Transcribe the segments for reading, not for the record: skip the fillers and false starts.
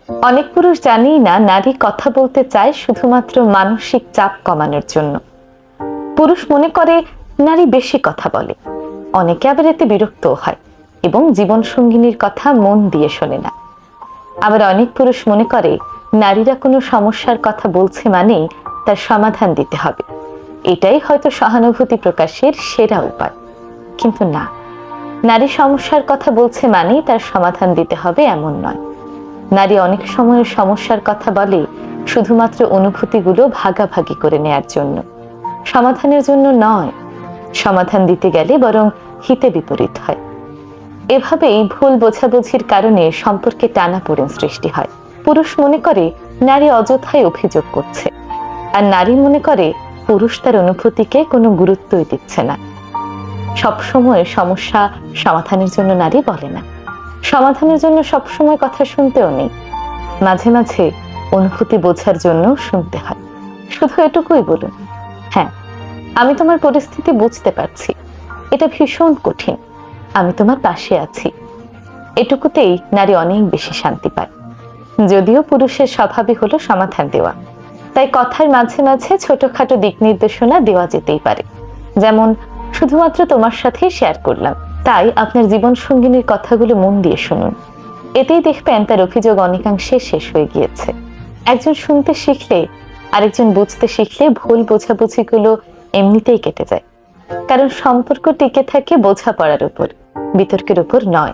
অনেক পুরুষ জানেই না নারী কথা বলতে চায় শুধুমাত্র মানসিক চাপ কমানোর জন্য। পুরুষ মনে করে নারী বেশি কথা বলে, অনেকে আবার এতে বিরক্তও হয় এবং জীবন সঙ্গিনীর কথা মন দিয়ে শোনে না। আবার অনেক পুরুষ মনে করে নারীরা কোনো সমস্যার কথা বলছে মানেই তার সমাধান দিতে হবে, এটাই হয়তো সহানুভূতি প্রকাশের সেরা উপায়। কিন্তু না, নারী সমস্যার কথা বলছে মানেই তার সমাধান দিতে হবে এমন নয়। নারী অনেক সময় সমস্যার কথা বলে শুধুমাত্র অনুভূতিগুলো ভাগাভাগি করে নেয়ার জন্য, সমাধানের জন্য নয়। সমাধান দিতে গেলে বরং হিতে বিপরীত হয়। এভাবেই ভুল বোঝাবুঝির কারণে সম্পর্কে টানাপোড়েন সৃষ্টি হয়। পুরুষ মনে করে নারী অযথাই অভিযোগ করছে, আর নারী মনে করে পুরুষ তার অনুভূতিকে কোনো গুরুত্বই দিচ্ছে না। সবসময় সমস্যা সমাধানের জন্য নারী বলে না, সমাধানের জন্য সবসময় কথা শুনতেও নেই। মাঝে মাঝে অনুভূতি বোঝার জন্য শুনতে হয়। শুধু এটুকুই বলুন, হ্যাঁ আমি তোমার পরিস্থিতি বুঝতে পারছি, এটা ভীষণ কঠিন, আমি তোমার পাশে আছি। এটুকুতেই নারী অনেক বেশি শান্তি পায়। যদিও পুরুষের স্বভাবই হলো সমাধান দেওয়া, তাই কথার মাঝে মাঝে ছোটখাটো দিক নির্দেশনা দেওয়া যেতেই পারে। যেমন, শুধুমাত্র তোমার সাথেই শেয়ার করলাম, তাই আপনার জীবন সঙ্গিনীর কথাগুলো মন দিয়ে শুনুন। এতেই দেখবেন তার অভিযোগ অনেকাংশে শেষ হয়ে গিয়েছে। একজন শুনতে শিখলে আরেকজন বুঝতে শিখলে ভুল বোঝাবুঝিগুলো এমনিতেই কেটে যায়। কারণ সম্পর্ক টিকে থাকে বোঝাপড়ার উপর, বিতর্কের উপর নয়।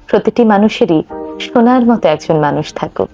প্রতিটি মানুষেরই শোনার মতো একজন মানুষ থাকুক।